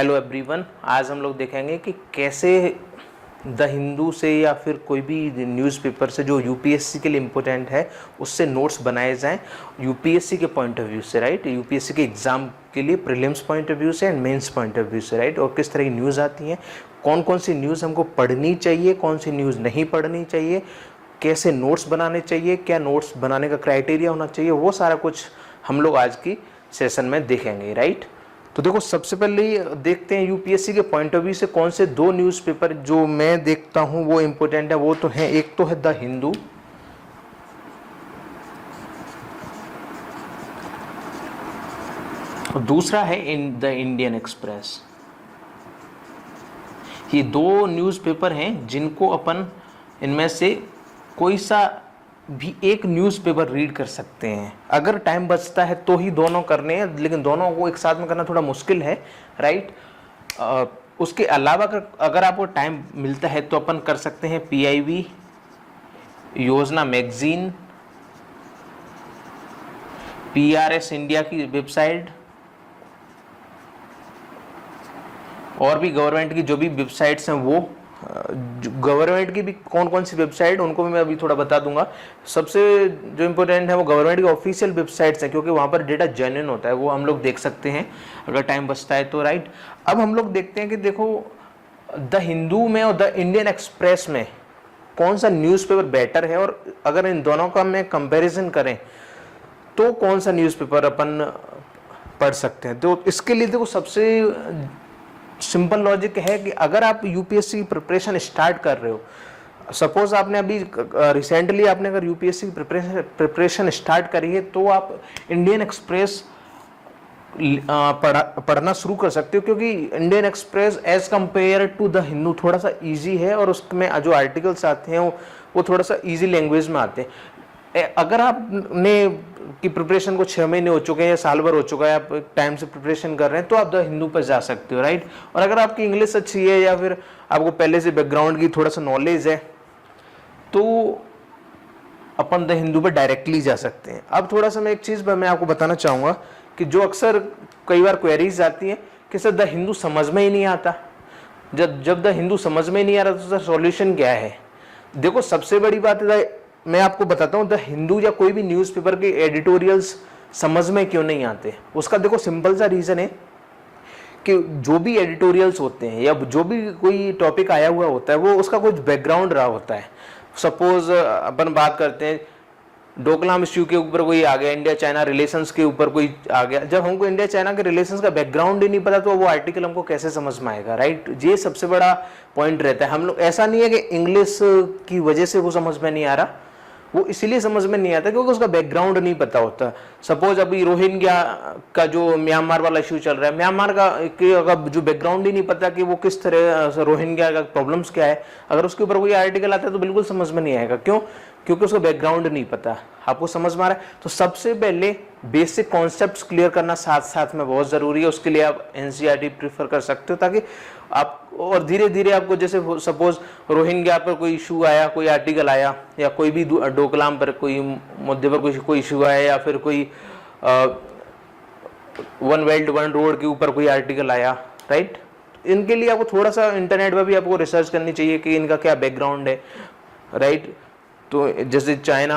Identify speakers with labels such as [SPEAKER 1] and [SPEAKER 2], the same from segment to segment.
[SPEAKER 1] Hello everyone, आज हम लोग देखेंगे कि कैसे द हिंदू से या फिर कोई भी न्यूज़पेपर से जो यूपीएससी के लिए इम्पोर्टेंट है उससे नोट्स बनाए जाएं यूपीएससी के पॉइंट ऑफ व्यू से, राइट। यूपीएससी के एग्ज़ाम के लिए प्रीलिम्स पॉइंट ऑफ व्यू से and mains point of view से, राइट। और किस तरह की न्यूज़ आती हैं, कौन कौन सी न्यूज़ हमको पढ़नी चाहिए, कौन सी न्यूज़ नहीं पढ़नी चाहिए, कैसे नोट्स बनाने चाहिए, क्या नोट्स बनाने का क्राइटेरिया होना चाहिए, वो सारा कुछ हम लोग आज की सेशन में देखेंगे, राइट। तो देखो, सबसे पहले देखते हैं यूपीएससी के पॉइंट ऑफ व्यू से कौन से दो न्यूज़पेपर जो मैं देखता हूं वो इम्पोर्टेंट है। वो तो है, एक तो है द हिंदू और दूसरा है द इंडियन एक्सप्रेस। ये दो न्यूज़पेपर हैं जिनको अपन इनमें से कोई सा भी एक न्यूज़पेपर रीड कर सकते हैं। अगर टाइम बचता है तो ही दोनों करने हैं, लेकिन दोनों को एक साथ में करना थोड़ा मुश्किल है, राइट। उसके अलावा अगर आपको टाइम मिलता है तो अपन कर सकते हैं पीआईबी, योजना मैगजीन, पीआरएस इंडिया की वेबसाइट और भी गवर्नमेंट की जो भी वेबसाइट्स हैं वो गवर्नमेंट की भी कौन कौन सी वेबसाइट, उनको भी मैं अभी थोड़ा बता दूंगा। सबसे जो इम्पोर्टेंट है वो गवर्नमेंट की ऑफिशियल वेबसाइट्स हैं, क्योंकि वहाँ पर डेटा जेन्युइन होता है, वो हम लोग देख सकते हैं अगर टाइम बचता है तो, राइट। अब हम लोग देखते हैं कि देखो, द हिंदू में और द इंडियन एक्सप्रेस में कौन सा न्यूज़पेपर बेटर है, और अगर इन दोनों का मैं कंपेरिजन करें तो कौन सा न्यूज़पेपर अपन पढ़ सकते हैं। तो इसके लिए देखो, सबसे सिंपल लॉजिक है कि अगर आप यूपीएससी की प्रिपरेशन स्टार्ट कर रहे हो, सपोज आपने अभी रिसेंटली आपने अगर यूपीएससी की प्रिपरेशन स्टार्ट करी है, तो आप इंडियन एक्सप्रेस पढ़ना शुरू कर सकते हो, क्योंकि Indian Express as compare to the Hindu थोड़ा सा इजी है और उसमें जो आर्टिकल्स आते हैं वो थोड़ा सा इजी लैंग्वेज में आते हैं। अगर आपने की प्रिपरेशन को 6 महीने हो चुके हैं या साल भर हो चुका है, आप टाइम से प्रिपरेशन कर रहे हैं, तो आप द हिंदू पर जा सकते हो, राइट। और अगर आपकी इंग्लिश अच्छी है या फिर आपको पहले से बैकग्राउंड की थोड़ा सा नॉलेज है, तो अपन द हिंदू पर डायरेक्टली जा सकते हैं। अब थोड़ा सा मैं एक चीज़ मैं आपको बताना चाहूँगा कि जो अक्सर कई बार क्वेरीज आती हैं कि सर द हिंदू समझ में ही नहीं आता। जब द हिंदू समझ में नहीं आ रहा तो सर सॉल्यूशन क्या है। देखो, सबसे बड़ी बात है, मैं आपको बताता हूँ द हिंदू या कोई भी न्यूज़पेपर के एडिटोरियल्स समझ में क्यों नहीं आते। उसका देखो सिंपल सा रीज़न है कि जो भी एडिटोरियल्स होते हैं या जो भी कोई टॉपिक आया हुआ होता है वो उसका कुछ बैकग्राउंड रहा होता है। सपोज अपन बात करते हैं डोकलाम इश्यू के ऊपर कोई आ गया, इंडिया चाइना रिलेशंस के ऊपर कोई आ गया। जब हमको इंडिया चाइना के रिलेशंस का बैकग्राउंड ही नहीं पता तो वो आर्टिकल हमको कैसे समझ में आएगा, राइट। ये सबसे बड़ा पॉइंट रहता है। हम लोग, ऐसा नहीं है कि इंग्लिश की वजह से वो समझ में नहीं आ रहा, वो इसलिए समझ में नहीं आता क्योंकि उसका बैकग्राउंड नहीं पता होता। सपोज अभी रोहिंग्या का जो म्यांमार वाला इशू चल रहा है, म्यांमार का जो बैकग्राउंड ही नहीं पता कि वो किस तरह रोहिंग्या का प्रॉब्लम्स क्या है, अगर उसके ऊपर कोई आर्टिकल आता है तो बिल्कुल समझ में नहीं आएगा। क्यों? क्योंकि उसका बैकग्राउंड नहीं पता। आपको समझ में आ रहा है? तो सबसे पहले बेसिक कॉन्सेप्ट्स क्लियर करना साथ साथ में बहुत ज़रूरी है। उसके लिए आप एनसीईआरटी प्रीफर कर सकते हो, ताकि आप और धीरे धीरे आपको, जैसे सपोज रोहिंग्या पर कोई इशू आया, कोई आर्टिकल आया, या कोई भी डोकलाम पर कोई मुद्दे पर कोई इशू आया, या फिर कोई वन बेल्ट वन रोड के ऊपर कोई आर्टिकल आया, राइट। इनके लिए आपको थोड़ा सा इंटरनेट पर भी आपको रिसर्च करनी चाहिए कि इनका क्या बैकग्राउंड है, राइट। तो जैसे चाइना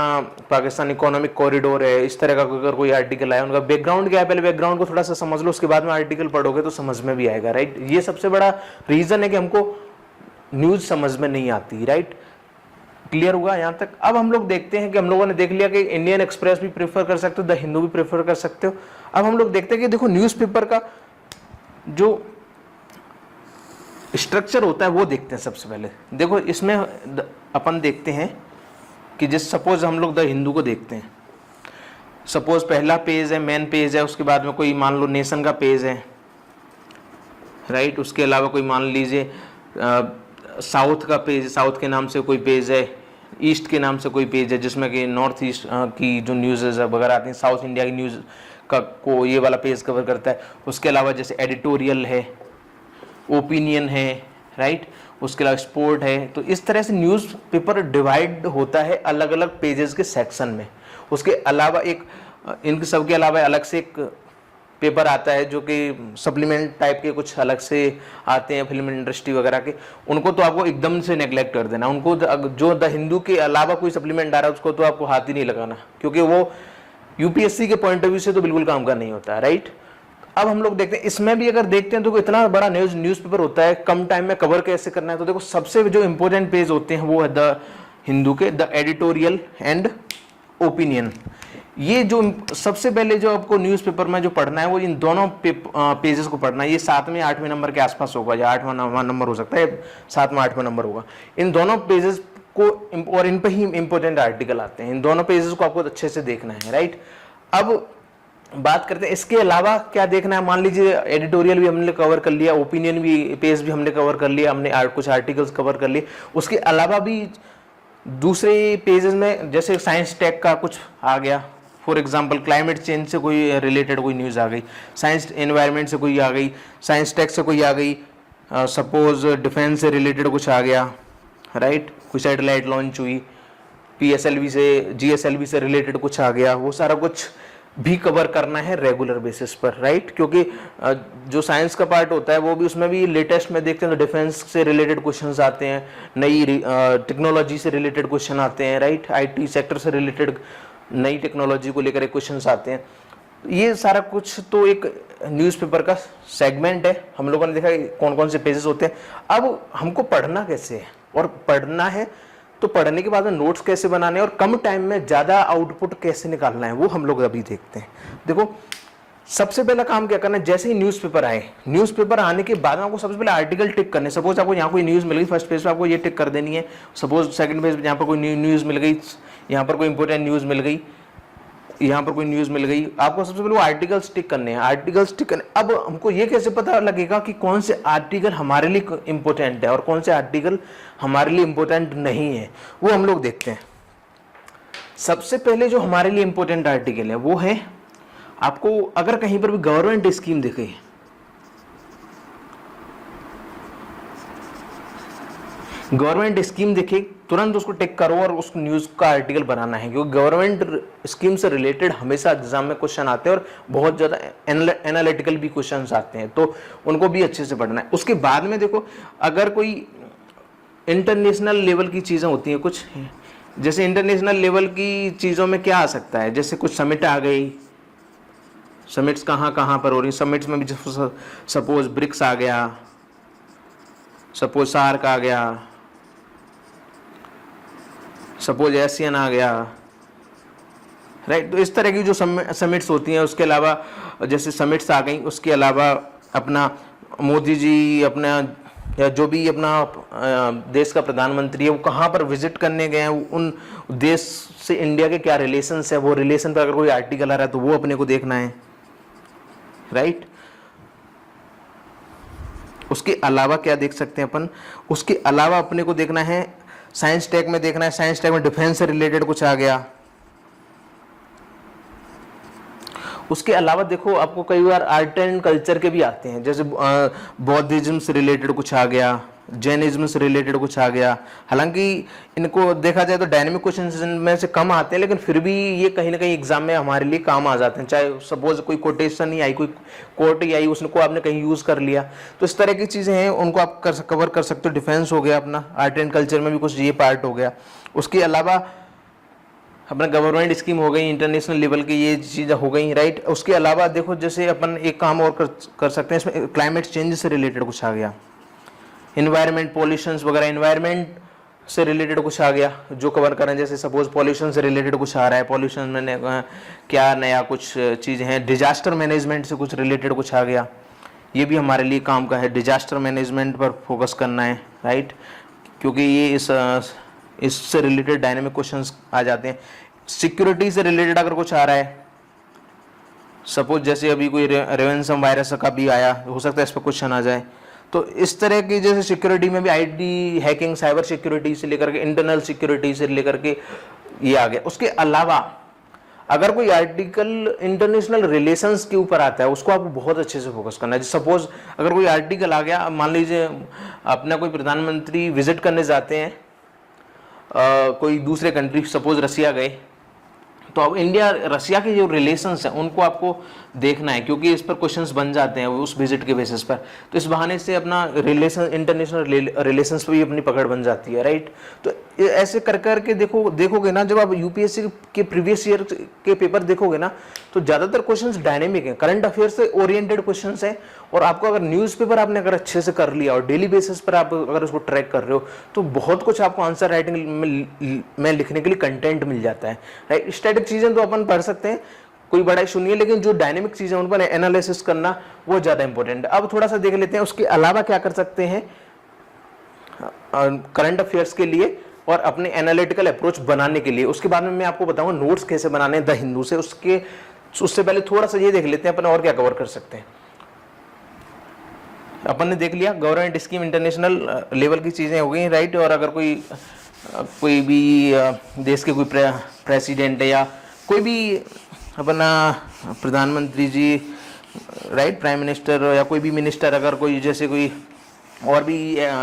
[SPEAKER 1] पाकिस्तान इकोनॉमिक कॉरिडोर है, इस तरह का अगर कोई आर्टिकल आया, उनका बैकग्राउंड क्या है, पहले बैकग्राउंड को थोड़ा सा समझ लो, उसके बाद में आर्टिकल पढ़ोगे तो समझ में भी आएगा, राइट। ये सबसे बड़ा रीज़न है कि हमको न्यूज़ समझ में नहीं आती, राइट। क्लियर हुआ यहाँ तक? अब हम लोग देखते हैं कि हम लोगों ने देख लिया कि इंडियन एक्सप्रेस भी प्रेफर कर सकते हो, द हिंदू भी प्रेफर कर सकते हो। अब हम लोग देखते हैं कि देखो, न्यूज़पेपर का जो स्ट्रक्चर होता है वो देखते हैं। सबसे पहले देखो, इसमें अपन देखते हैं कि जिस सपोज हम लोग द हिंदू को देखते हैं, सपोज पहला पेज है, मेन पेज है, उसके बाद में कोई मान लो नेशन का पेज है, राइट। उसके अलावा कोई मान लीजिए साउथ का पेज, साउथ के नाम से कोई पेज है, ईस्ट के नाम से कोई पेज है जिसमें कि नॉर्थ ईस्ट की जो न्यूज़ वगैरह आती हैं, साउथ इंडिया की न्यूज़ का को ये वाला पेज कवर करता है। उसके अलावा जैसे एडिटोरियल है, ओपिनियन है, राइट। उसके अलावा स्पोर्ट है। तो इस तरह से न्यूज़पेपर डिवाइड होता है अलग अलग पेजेस के सेक्शन में। उसके अलावा एक, इन सब के अलावा अलग से एक पेपर आता है जो कि सप्लीमेंट टाइप के कुछ अलग से आते हैं फिल्म इंडस्ट्री वगैरह के, उनको तो आपको एकदम से नेग्लेक्ट कर देना। उनको जो द हिंदू के अलावा कोई सप्लीमेंट आ रहा है उसको तो आपको हाथ ही नहीं लगाना, क्योंकि वो यूपीएससी के पॉइंट ऑफ व्यू से तो बिल्कुल काम का नहीं होता है, राइट। अब हम लोग देखते हैं इसमें भी अगर देखते हैं तो इतना बड़ा न्यूज़पेपर होता है, कम टाइम में कवर कैसे करना है। तो देखो सबसे जो इंपॉर्टेंट पेज होते हैं वो है द हिंदू के द एडिटोरियल एंड ओपिनियन। ये जो सबसे पहले जो आपको न्यूज़पेपर में जो पढ़ना है वो इन दोनों पेजेस को पढ़ना है। ये 7वें 8वें नंबर के आसपास होगा, या 8वां 9वां नंबर हो सकता है, 7वां 8वां नंबर होगा। इन दोनों पेजेस को, और इन पे ही इंपॉर्टेंट आर्टिकल आते हैं, इन दोनों पेजेस को आपको अच्छे से देखना है, राइट। अब बात करते हैं इसके अलावा क्या देखना है। मान लीजिए एडिटोरियल भी हमने कवर कर लिया, ओपिनियन भी पेज भी हमने कवर कर लिया, हमने कुछ आर्टिकल्स कवर कर लिए। उसके अलावा भी दूसरे पेजेस में जैसे साइंस टेक का कुछ आ गया, फॉर एग्जांपल क्लाइमेट चेंज से कोई रिलेटेड कोई न्यूज़ आ गई, साइंस एनवायरनमेंट से कोई आ गई, साइंस टेक से कोई आ गई, सपोज डिफेंस से रिलेटेड कुछ आ गया, राइट। कोई सैटेलाइट लॉन्च हुई, पीएसएलवी से जीएसएलवी से रिलेटेड कुछ आ गया, वो सारा कुछ भी कवर करना है रेगुलर बेसिस पर, राइट। क्योंकि जो साइंस का पार्ट होता है वो भी, उसमें भी लेटेस्ट में देखते हैं तो डिफेंस से रिलेटेड क्वेश्चंस आते हैं, नई टेक्नोलॉजी से रिलेटेड क्वेश्चन आते हैं, राइट। आईटी सेक्टर से रिलेटेड नई टेक्नोलॉजी को लेकर क्वेश्चंस आते हैं। ये सारा कुछ तो एक न्यूज़पेपर का सेगमेंट है। हम लोगों ने देखा कौन कौन से पेजेस होते हैं। अब हमको पढ़ना कैसे है, और पढ़ना है तो पढ़ने के बाद में नोट्स कैसे बनाने हैं और कम टाइम में ज़्यादा आउटपुट कैसे निकालना है, वो हम लोग अभी देखते हैं। देखो सबसे पहला काम क्या करना है, जैसे ही न्यूज़पेपर आए, न्यूज़पेपर आने के बाद आपको सबसे पहले आर्टिकल टिक करने। सपोज आपको यहाँ कोई न्यूज़ मिल गई, फर्स्ट पेज पे आपको ये टिक कर देनी है। सपोज सेकंड पेज पे यहाँ पर कोई न्यूज़ मिल गई, यहाँ पर कोई इंपॉर्टेंट न्यूज़ मिल गई, यहाँ पर कोई न्यूज़ मिल गई, आपको सबसे पहले वो आर्टिकल्स टिक करने हैं, आर्टिकल्स टिक करने। अब हमको ये कैसे पता लगेगा कि कौन से आर्टिकल हमारे लिए इंपॉर्टेंट है और कौन से आर्टिकल हमारे लिए इंपॉर्टेंट नहीं है, वो हम लोग देखते हैं। सबसे पहले जो हमारे लिए इंपॉर्टेंट आर्टिकल है वो है, आपको अगर कहीं पर भी गवर्नमेंट स्कीम दिखे, गवर्नमेंट स्कीम दिखे, तुरंत उसको टिक करो और उस न्यूज़ का आर्टिकल बनाना है, क्योंकि गवर्नमेंट स्कीम से रिलेटेड हमेशा एग्जाम में क्वेश्चन आते हैं और बहुत ज़्यादा एनालिटिकल भी क्वेश्चंस आते हैं, तो उनको भी अच्छे से पढ़ना है। उसके बाद में देखो, अगर कोई इंटरनेशनल लेवल की चीज़ें होती हैं कुछ, जैसे इंटरनेशनल लेवल की चीज़ों में क्या आ सकता है, जैसे कुछ समिट आ गई, समिट्स कहाँ कहाँ पर हो रही, समिट्स में भी सपोज ब्रिक्स आ गया, सपोज सार्क आ गया, सपोज एशियन आ गया, राइट। तो इस तरह की जो समिट्स होती हैं, उसके अलावा जैसे समिट्स आ गई, उसके अलावा अपना मोदी जी अपना, या जो भी अपना देश का प्रधानमंत्री है, वो कहाँ पर विजिट करने गए हैं, उन देश से इंडिया के क्या रिलेशंस है, वो रिलेशन पर अगर कोई आर्टिकल आ रहा है तो वो अपने को देखना है, राइट। उसके अलावा क्या देख सकते हैं अपन, उसके अलावा अपने को देखना है साइंस टेक में, देखना है साइंस टेक में डिफेंस से रिलेटेड कुछ आ गया। उसके अलावा देखो आपको कई बार आर्ट एंड कल्चर के भी आते हैं, जैसे बौद्धिज्म से रिलेटेड कुछ आ गया, जैनिज्म से रिलेटेड कुछ आ गया। हालांकि इनको देखा जाए तो डायनेमिक क्वेश्चन में से कम आते हैं, लेकिन फिर भी ये कहीं ना कहीं एग्जाम में हमारे लिए काम आ जाते हैं। चाहे सपोज कोई कोटेशन ही आई, कोई कोट ही आई, उसको आपने कहीं यूज़ कर लिया, तो इस तरह की चीज़ें हैं, उनको आप कवर कर सकते हो। डिफेंस हो गया अपना, आर्ट एंड कल्चर में भी कुछ ये पार्ट हो गया। उसके अलावा अपना गवर्नमेंट स्कीम हो गई, इंटरनेशनल लेवल की ये चीज़ें हो गई, राइट। उसके अलावा देखो जैसे अपन एक काम और कर सकते हैं, इसमें क्लाइमेट चेंज से रिलेटेड कुछ आ गया, इन्वायरमेंट पॉल्यूशंस वगैरह, इन्वायरमेंट से रिलेटेड कुछ आ गया जो कवर करें। जैसे सपोज पॉल्यूशन से रिलेटेड कुछ आ रहा है, पॉल्यूशन में क्या नया कुछ चीज़ें हैं, डिजास्टर मैनेजमेंट से कुछ रिलेटेड कुछ आ गया, ये भी हमारे लिए काम का है, डिजास्टर मैनेजमेंट पर फोकस करना है, राइट। क्योंकि ये इससे रिलेटेड डायनेमिक क्वेश्चंस आ जाते हैं। सिक्योरिटी से रिलेटेड अगर कुछ आ रहा है, सपोज जैसे अभी कोई रेवेंसम वायरस का भी आया, हो सकता है इस पर क्वेश्चन आ जाए। तो इस तरह की जैसे सिक्योरिटी में भी आईटी हैकिंग, साइबर सिक्योरिटी से लेकर के इंटरनल सिक्योरिटी से लेकर के ये आ गया। उसके अलावा अगर कोई आर्टिकल इंटरनेशनल रिलेशंस के ऊपर आता है, उसको आपको बहुत अच्छे से फोकस करना है। सपोज अगर कोई आर्टिकल आ गया, मान लीजिए अपना कोई प्रधानमंत्री विजिट करने जाते हैं कोई दूसरे कंट्री, सपोज रसिया गए, तो अब इंडिया रसिया के जो रिलेशंस हैं उनको आपको देखना है, क्योंकि इस पर क्वेश्चंस बन जाते हैं उस विजिट के बेसिस पर। तो इस बहाने से अपना रिलेशन, इंटरनेशनल रिलेशंस पे भी अपनी पकड़ बन जाती है, राइट। तो ऐसे कर करके देखोगे ना, जब आप यूपीएससी के प्रीवियस ईयर के पेपर देखोगे ना, तो ज़्यादातर क्वेश्चंस डायनेमिक हैं, करंट अफेयर से ओरिएंटेड क्वेश्चंस हैं। और आपको अगर न्यूज़पेपर आपने अगर अच्छे से कर लिया और डेली बेसिस पर आप अगर उसको ट्रैक कर रहे हो, तो बहुत कुछ आपको आंसर राइटिंग में लिखने के लिए कंटेंट मिल जाता है, राइट। स्टैटिक चीज़ें तो अपन पढ़ सकते हैं, कोई बड़ा इशू नहीं है, लेकिन जो डायनेमिक चीजें उन पर एनालिसिस करना वो ज्यादा इंपॉर्टेंट है। अब थोड़ा सा देख लेते हैं उसके अलावा क्या कर सकते हैं करंट अफेयर्स के लिए और अपने एनालिटिकल अप्रोच बनाने के लिए। उसके बाद में मैं आपको बताऊंगा नोट्स कैसे बनाने हैं द हिंदू से। उससे पहले थोड़ा सा ये देख लेते हैं अपन और क्या कवर कर सकते हैं। अपन ने देख लिया गवर्नमेंट स्कीम, इंटरनेशनल लेवल की चीजें हो गई, राइट। और अगर कोई भी देश के कोई प्रेसिडेंट है या कोई भी अपना प्रधानमंत्री जी, राइट, प्राइम मिनिस्टर या कोई भी मिनिस्टर, अगर कोई जैसे कोई और भी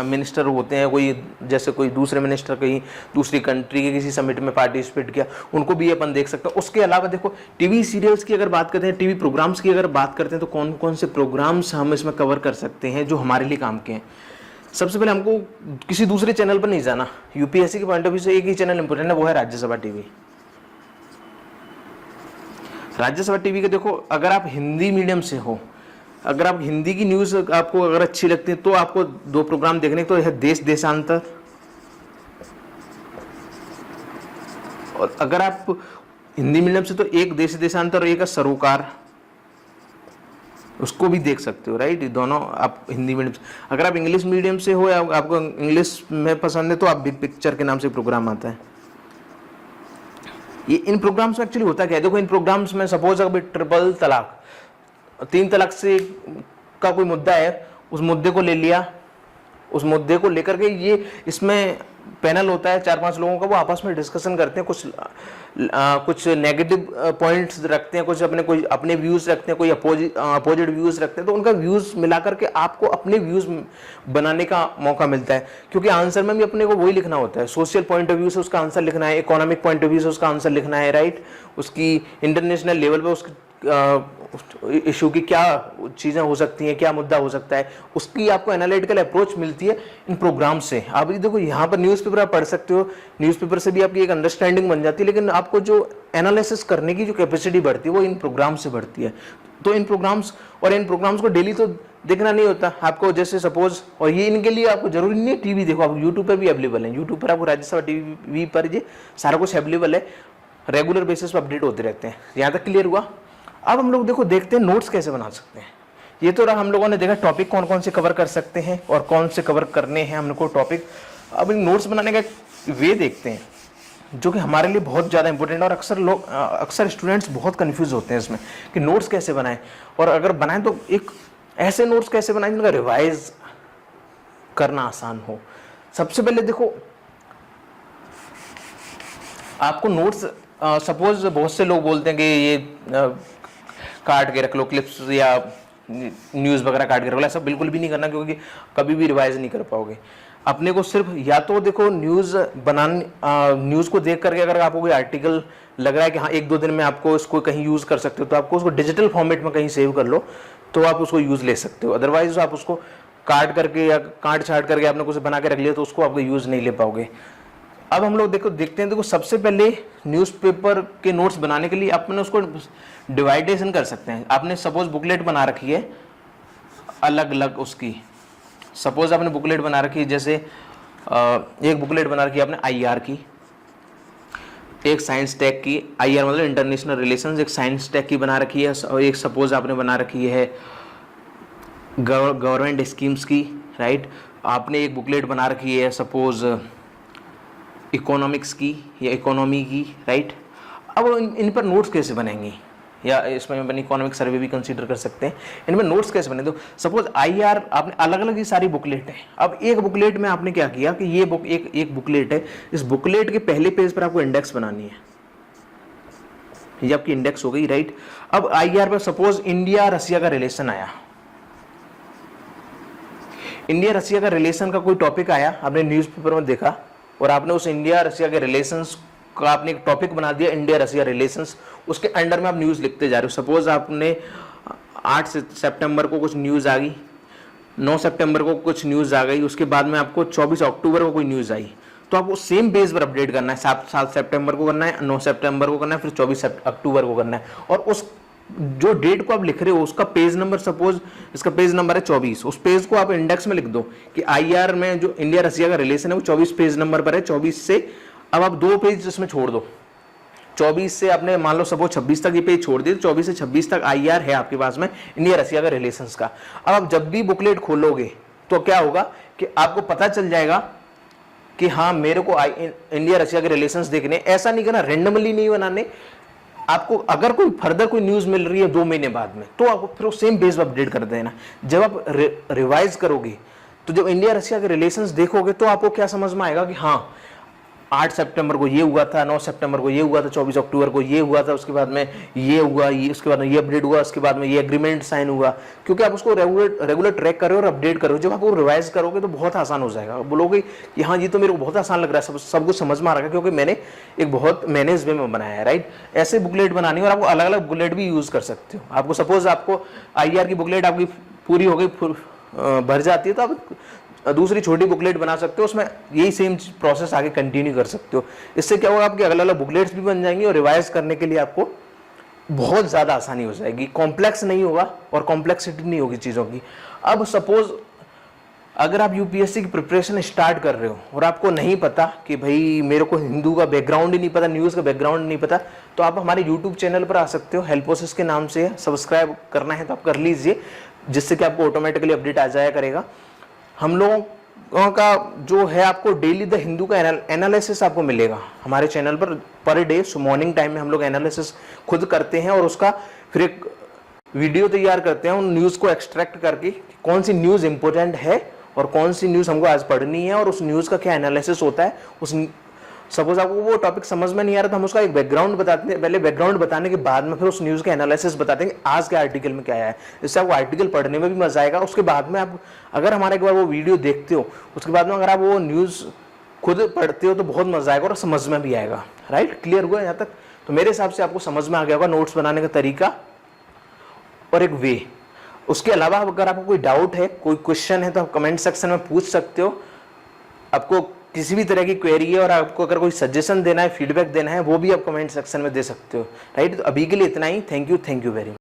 [SPEAKER 1] मिनिस्टर होते हैं, कोई जैसे कोई दूसरे मिनिस्टर कहीं दूसरी कंट्री के किसी समिट में पार्टिसिपेट किया, उनको भी अपन देख सकते हैं। उसके अलावा देखो टीवी सीरियल्स की अगर बात करते हैं, टीवी प्रोग्राम्स की अगर बात करते हैं, तो कौन कौन से प्रोग्राम्स हम इसमें कवर कर सकते हैं जो हमारे लिए काम के हैं। सबसे पहले हमको किसी दूसरे चैनल पर नहीं जाना, यूपीएससी के पॉइंट ऑफ व्यू से एक ही चैनल इंपॉर्टेंट है, वो है राज्यसभा टीवी। राज्यसभा टीवी के देखो, अगर आप हिंदी मीडियम से हो, अगर आप हिंदी की न्यूज़ आपको अगर अच्छी लगती है, तो आपको दो प्रोग्राम देखने, तो यह देश देशांतर, और अगर आप हिंदी मीडियम से तो एक देश देशांतर और एक है सरोकार, उसको भी देख सकते हो, राइट। दोनों आप हिंदी मीडियम से। अगर आप इंग्लिश मीडियम से हो या आपको इंग्लिश में पसंद है, तो आप बिग पिक्चर के नाम से प्रोग्राम आता है। ये इन प्रोग्राम्स में एक्चुअली होता क्या है, देखो इन प्रोग्राम्स में सपोज अगर ट्रिपल तलाक, 3 तलाक से का कोई मुद्दा है, उस मुद्दे को ले लिया, उस मुद्दे को लेकर के ये इसमें पैनल होता है 4-5 लोगों का, वो आपस में डिस्कशन करते हैं, कुछ नेगेटिव पॉइंट्स रखते हैं, कोई अपने व्यूज रखते हैं, कोई अपोजिट व्यूज रखते हैं, तो उनका व्यूज मिला करके आपको अपने व्यूज बनाने का मौका मिलता है। क्योंकि आंसर में भी अपने को वही लिखना होता है, सोशल पॉइंट ऑफ व्यू से उसका आंसर लिखना है, इकोनॉमिक पॉइंट ऑफ व्यू से उसका आंसर लिखना है, राइट। उसकी इंटरनेशनल लेवल पर उसकी इशू की क्या चीज़ें हो सकती हैं, क्या मुद्दा हो सकता है, उसकी आपको एनालिटिकल अप्रोच मिलती है इन प्रोग्राम से। आप देखो यहाँ पर न्यूज़पेपर आप पढ़ सकते हो, न्यूज़पेपर से भी आपकी एक अंडरस्टैंडिंग बन जाती है, लेकिन आपको जो एनालिसिस करने की जो कैपेसिटी बढ़ती है वो इन प्रोग्राम से बढ़ती है। तो इन प्रोग्राम्स को डेली तो देखना नहीं होता आपको, जैसे सपोज, और ये इनके लिए आपको जरूरी नहीं है टीवी देखो, आप यूट्यूब पर भी अवेलेबल है, यूट्यूब पर आपको राज्यसभा टीवी पर ये सारा कुछ अवेलेबल है, रेगुलर बेसिस पर अपडेट होते रहते हैं। यहाँ तक क्लियर हुआ। अब हम लोग देखते हैं नोट्स कैसे बना सकते हैं। ये तो रहा हम लोगों ने देखा टॉपिक कौन कौन से कवर कर सकते हैं और कौन से कवर करने हैं हमको टॉपिक। अब इन नोट्स बनाने का वे देखते हैं जो कि हमारे लिए बहुत ज़्यादा इंपॉर्टेंट है, और अक्सर स्टूडेंट्स बहुत कंफ्यूज होते हैं इसमें कि नोट्स कैसे बनाएं, और अगर बनाएं तो एक ऐसे नोट्स कैसे बनाएं जिनका रिवाइज करना आसान हो। सबसे पहले देखो आपको नोट्स, सपोज बहुत से लोग बोलते हैं कि ये काट के रख लो क्लिप्स या न्यूज़ वगैरह काट के रख लो, ऐसा बिल्कुल भी नहीं करना, क्योंकि कभी भी रिवाइज नहीं कर पाओगे। अपने को सिर्फ या तो देखो न्यूज़ को देख करके अगर आपको कोई आर्टिकल लग रहा है कि हाँ 1-2 दिन में आपको इसको कहीं यूज़ कर सकते हो, तो आपको उसको डिजिटल फॉर्मेट में कहीं सेव कर लो, तो आप उसको यूज़ ले सकते हो। अदरवाइज आप उसको काट करके या काट छाट करके आपने कुछ बना के रख लिया, तो उसको आपको यूज़ नहीं ले पाओगे। अब हम लोग देखते हैं सबसे पहले न्यूज़पेपर के नोट्स बनाने के लिए आपने उसको डिवाइडेशन कर सकते हैं। आपने सपोज बुकलेट बना रखी है अलग अलग उसकी, सपोज आपने बुकलेट बना रखी है, जैसे एक बुकलेट बना रखी है आपने आईआर की, एक साइंस टेक की, आईआर मतलब इंटरनेशनल रिलेशंस, एक साइंस टेक की बना रखी है, और एक सपोज आपने बना रखी है गवर्नमेंट स्कीम्स की, राइट। आपने एक बुकलेट बना रखी है सपोज इकोनॉमिक्स की या इकोनॉमी की, राइट। अब इन पर नोट्स कैसे बनेंगे, या इसमें अपन इकोनॉमिक सर्वे भी कंसीडर कर सकते हैं, इनमें नोट्स कैसे बने। तो सपोज आईआर आपने अलग अलग ही सारी बुकलेट है। अब एक बुकलेट में आपने क्या किया कि ये एक बुकलेट है, इस बुकलेट के पहले पेज पर आपको इंडेक्स बनानी है, ये आपकी इंडेक्स हो गई, राइट। अब आईआर पर सपोज इंडिया रसिया का रिलेशन आया, इंडिया रसिया का रिलेशन का कोई टॉपिक आया, आपने न्यूज़पेपर में देखा, और आपने उस इंडिया रसिया के रिलेशंस का आपने एक टॉपिक बना दिया, इंडिया रसिया रिलेशंस, उसके अंडर में आप न्यूज़ लिखते जा रहे हो। सपोज आपने 8 सितंबर को कुछ न्यूज़ आ गई, 9 सितंबर को कुछ न्यूज़ आ गई, उसके बाद में आपको 24 अक्टूबर को कोई न्यूज़ आई, तो आपको सेम बेस पर अपडेट करना है। 7 सितंबर को करना है, 9 सितंबर को करना है, फिर 24 अक्टूबर को करना है। और उस जो डेट को आप लिख रहे हो उसका पेज नंबर, सपोज इसका पेज नंबर है 24, उस पेज को आप इंडेक्स में लिख दो कि आईआर में जो इंडिया रसिया का रिलेशन है वो 24 पेज नंबर पर है। 24 से अब आप 2 पेज इसमें छोड़ दो, 24 से आपने मान लो सपोज 26 तक ये पेज छोड़ दिए, तो 24 से 26 तक आईआर है आपके पास में इंडिया रसिया का रिलेशंस का। अब आप जब भी बुकलेट खोलोगे तो क्या होगा कि आपको पता चल जाएगा कि हाँ मेरे को इंडिया रसिया के रिलेशंस देखने। ऐसा नहीं करना, रेंडमली नहीं बनाने। आपको अगर कोई फर्दर कोई न्यूज मिल रही है 2 महीने बाद में, तो आपको फिर सेम बेस पर अपडेट कर देना। जब आप रिवाइज करोगे तो जब इंडिया रसिया के रिलेशंस देखोगे तो आपको क्या समझ में आएगा कि हाँ 8 सितंबर को ये हुआ था, 9 सितंबर को ये हुआ था, 24 अक्टूबर को ये हुआ था, उसके बाद में ये हुआ, ये उसके बाद में ये अपडेट हुआ, उसके बाद में ये एग्रीमेंट साइन हुआ। क्योंकि आप उसको रेगुलर ट्रैक कर रहे हो और अपडेट करो। जब आप वो रिवाइज करोगे तो बहुत आसान हो जाएगा। बोलोगे कि हाँ ये तो मेरे को बहुत आसान लग रहा है, सब कुछ समझ में आ रहा है, क्योंकि मैंने एक बहुत मैनेज वे में बनाया है, राइट। ऐसे बुकलेट बनानी, और आपको अलग अलग बुकलेट भी यूज कर सकते हो। आपको सपोज आपको आईआर की बुकलेट आपकी पूरी हो गई, भर जाती है, तो आप दूसरी छोटी बुकलेट बना सकते हो, उसमें यही सेम प्रोसेस आगे कंटिन्यू कर सकते हो। इससे क्या होगा, आपके अलग अलग बुकलेट्स भी बन जाएंगी और रिवाइज करने के लिए आपको बहुत ज़्यादा आसानी हो जाएगी। कॉम्प्लेक्स नहीं होगा और कॉम्प्लेक्सिटी नहीं होगी चीज़ों की। अब सपोज अगर आप यूपीएससी की प्रिपरेशन स्टार्ट कर रहे हो और आपको नहीं पता कि भाई मेरे को हिंदू का बैकग्राउंड ही नहीं पता, न्यूज़ का बैकग्राउंड नहीं पता, तो आप हमारे यूट्यूब चैनल पर आ सकते हो। हेल्पोसिस के नाम से सब्सक्राइब करना है तो आप कर लीजिए, जिससे कि आपको ऑटोमेटिकली अपडेट आ जाया करेगा। हम लोगों का जो है आपको डेली द हिंदू का एनालिसिस आपको मिलेगा हमारे channel per day. Morning time में हम लोग एनालिसिस खुद करते हैं और उसका फिर एक वीडियो तैयार करते हैं उन न्यूज़ को एक्सट्रैक्ट करके, कौन सी न्यूज़ इंपॉर्टेंट है और कौन सी न्यूज़ हमको आज पढ़नी है और उस न्यूज़ का क्या एनालिसिस होता है। उस सपोज आपको वो टॉपिक समझ में नहीं आ रहा तो हम उसका एक बैकग्राउंड बताते हैं, पहले बैकग्राउंड बताने के बाद में फिर उस न्यूज़ का एनालिसिस बताते हैं कि आज के आर्टिकल में क्या है। इससे आपको आर्टिकल पढ़ने में भी मजा आएगा। उसके बाद में आप अगर हमारे एक बार वो वीडियो देखते हो, उसके बाद में अगर आप वो न्यूज़ खुद पढ़ते हो तो बहुत मजा आएगा और समझ में भी आएगा, राइट। क्लियर हुआ यहाँ तक? तो मेरे हिसाब से आपको समझ में आ गया होगा नोट्स बनाने का तरीका और एक वे। उसके अलावा अगर आपको कोई डाउट है, कोई क्वेश्चन है, तो आप कमेंट सेक्शन में पूछ सकते हो। आपको किसी भी तरह की क्वेरी है और आपको अगर कोई सजेशन देना है, फीडबैक देना है, वो भी आप कमेंट सेक्शन में दे सकते हो, राइट। तो अभी के लिए इतना ही। Thank you very much.